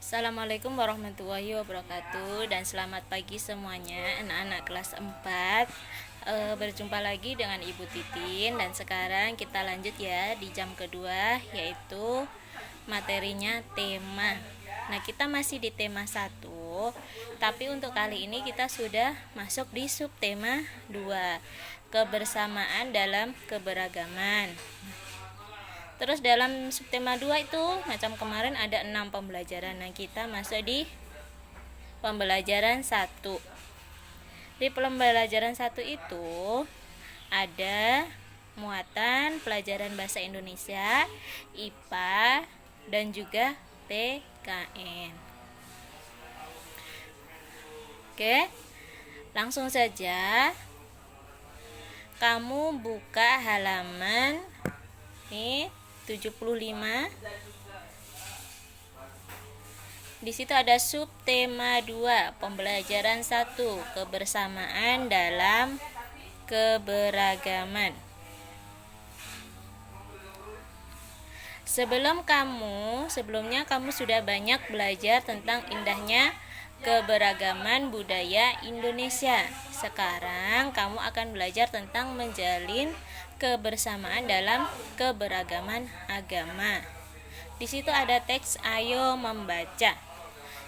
Assalamualaikum warahmatullahi wabarakatuh dan selamat pagi semuanya anak-anak kelas 4. Berjumpa lagi dengan Ibu Titin dan sekarang kita lanjut ya di jam kedua, yaitu materinya tema. Nah, kita masih di tema 1, tapi untuk kali ini kita sudah masuk di subtema 2, kebersamaan dalam keberagaman. Terus dalam subtema 2 itu macam kemarin ada 6 pembelajaran. Nah, kita masuk di pembelajaran 1. Di pembelajaran 1 itu ada muatan pelajaran bahasa Indonesia, IPA, dan juga PKN. Oke. Langsung saja kamu buka halaman 75. Di situ ada subtema 2, pembelajaran 1, kebersamaan dalam keberagaman. Sebelumnya kamu sudah banyak belajar tentang indahnya keberagaman budaya Indonesia. Sekarang kamu akan belajar tentang menjalin kebersamaan dalam keberagaman agama. Di situ ada teks, ayo membaca.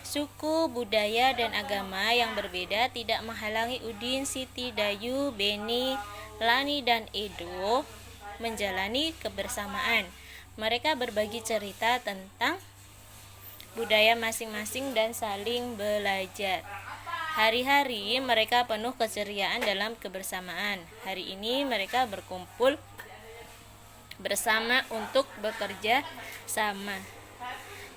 Suku, budaya, dan agama yang berbeda tidak menghalangi Udin, Siti, Dayu, Beni, Lani, dan Edo menjalani kebersamaan. Mereka berbagi cerita tentang budaya masing-masing dan saling belajar. Hari-hari mereka penuh keceriaan dalam kebersamaan. Hari ini mereka berkumpul bersama untuk bekerja sama.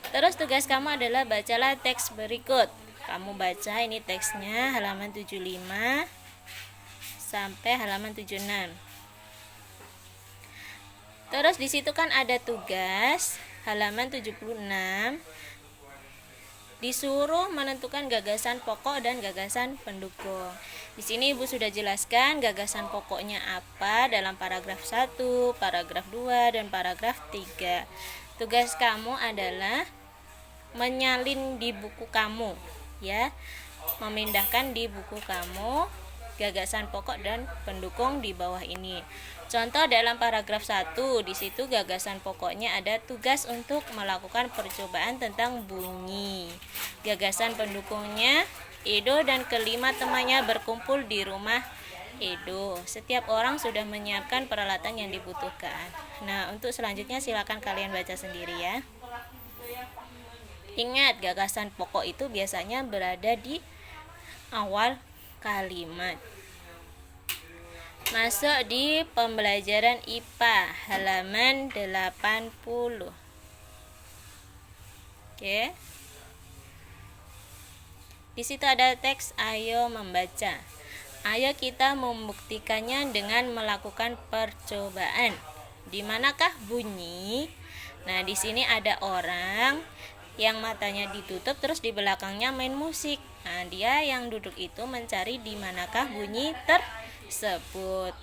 Terus tugas kamu adalah bacalah teks berikut. Kamu baca ini teksnya halaman 75 sampai halaman 76. Terus di situ kan ada tugas halaman 76. Disuruh menentukan gagasan pokok dan gagasan pendukung. Di sini Ibu sudah jelaskan gagasan pokoknya apa dalam paragraf 1, paragraf 2, dan paragraf 3. Tugas kamu adalah menyalin di buku kamu, ya. Memindahkan di buku kamu gagasan pokok dan pendukung di bawah ini. Contoh dalam paragraf 1, di situ gagasan pokoknya ada tugas untuk melakukan percobaan tentang bunyi. Gagasan pendukungnya, Edo dan kelima temannya berkumpul di rumah Edo. Setiap orang sudah menyiapkan peralatan yang dibutuhkan. Nah, untuk selanjutnya silakan kalian baca sendiri ya. Ingat, gagasan pokok itu biasanya berada di awal kalimat. Masuk di pembelajaran IPA halaman 80. Oke. Di situ ada teks, ayo membaca. Ayo kita membuktikannya dengan melakukan percobaan. Di manakah bunyi? Nah, di sini ada orang yang matanya ditutup terus di belakangnya main musik. Nah, dia yang duduk itu mencari di manakah bunyi tersebut.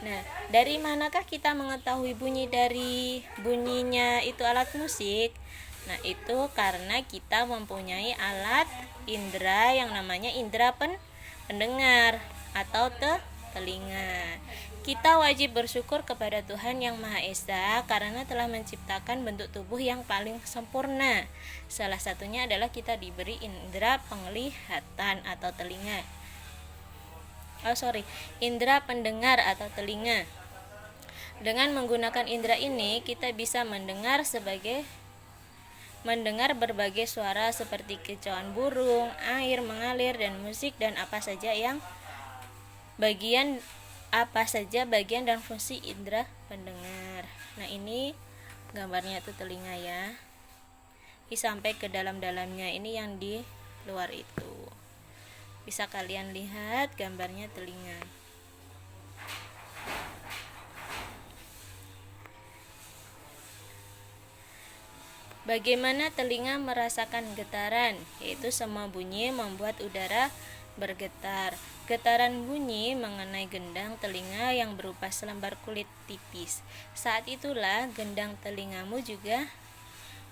Nah, dari manakah kita mengetahui bunyi dari bunyinya itu alat musik? Nah, itu karena kita mempunyai alat indera yang namanya indera pendengar atau telinga. Kita wajib bersyukur kepada Tuhan Yang Maha Esa karena telah menciptakan bentuk tubuh yang paling sempurna. Salah satunya adalah kita diberi indera penglihatan atau telinga. Indera pendengar atau telinga. Dengan menggunakan indera ini, kita bisa mendengar berbagai suara seperti kicauan burung, air mengalir, dan musik, dan apa saja bagian dan fungsi indera pendengar. Nah, ini gambarnya itu telinga ya. Ini sampai ke dalam-dalamnya, ini yang di luar itu. Bisa kalian lihat gambarnya telinga. Bagaimana telinga merasakan getaran? Yaitu semua bunyi membuat udara bergetar. Getaran bunyi mengenai gendang telinga yang berupa selembar kulit tipis. Saat itulah gendang telingamu juga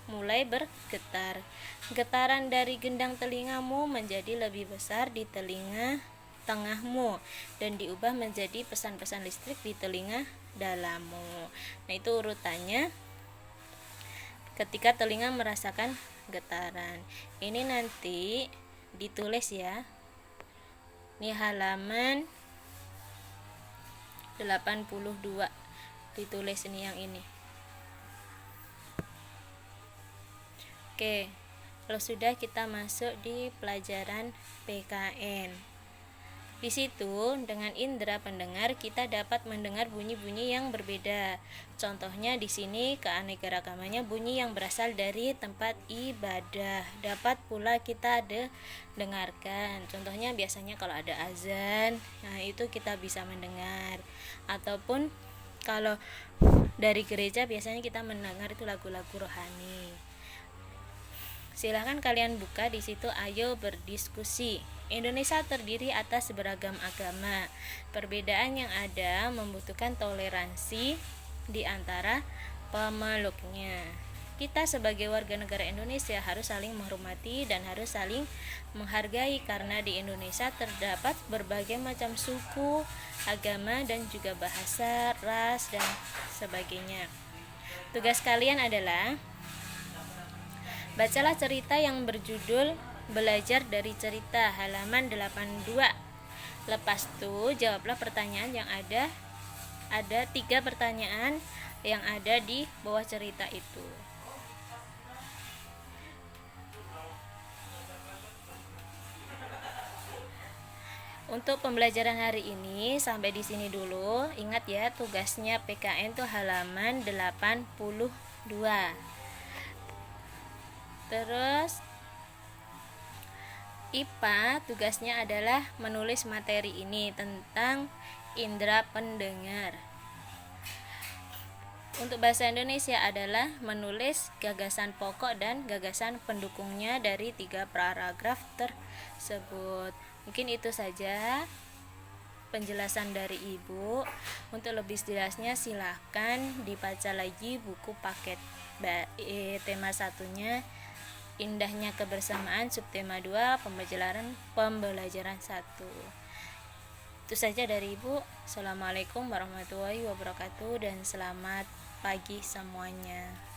mulai bergetar. Getaran dari gendang telingamu menjadi lebih besar di telinga tengahmu dan diubah menjadi pesan-pesan listrik di telinga dalammu. Nah, itu urutannya ketika telinga merasakan getaran. Ini nanti ditulis ya. Ini halaman 82. Ditulis ini yang ini. Oke. Kalau sudah, kita masuk di pelajaran PKN. Di situ dengan indera pendengar kita dapat mendengar bunyi-bunyi yang berbeda. Contohnya di sini keanekaragamannya bunyi yang berasal dari tempat ibadah. Dapat pula kita dengarkan. Contohnya biasanya kalau ada azan, nah itu kita bisa mendengar. Ataupun kalau dari gereja biasanya kita mendengar itu lagu-lagu rohani. Silahkan kalian buka di situ, ayo berdiskusi. Indonesia terdiri atas beragam agama. Perbedaan yang ada membutuhkan toleransi di antara pemeluknya. Kita sebagai warga negara Indonesia harus saling menghormati dan harus saling menghargai karena di Indonesia terdapat berbagai macam suku, agama, dan juga bahasa, ras, dan sebagainya. Tugas kalian adalah bacalah cerita yang berjudul Belajar dari Cerita, halaman 82. Lepas itu jawablah pertanyaan yang ada 3 pertanyaan yang ada di bawah cerita itu. Untuk pembelajaran hari ini sampai di sini dulu. Ingat ya, tugasnya PKN itu halaman 82. Terus IPA tugasnya adalah menulis materi ini tentang indera pendengar. Untuk bahasa Indonesia adalah menulis gagasan pokok dan gagasan pendukungnya dari 3 paragraf tersebut. Mungkin itu saja penjelasan dari Ibu. Untuk lebih jelasnya silahkan dibaca lagi buku paket tema 1-nya, Indahnya Kebersamaan, subtema 2, pembelajaran 1. Itu saja dari Ibu. Assalamualaikum warahmatullahi wabarakatuh dan selamat pagi semuanya.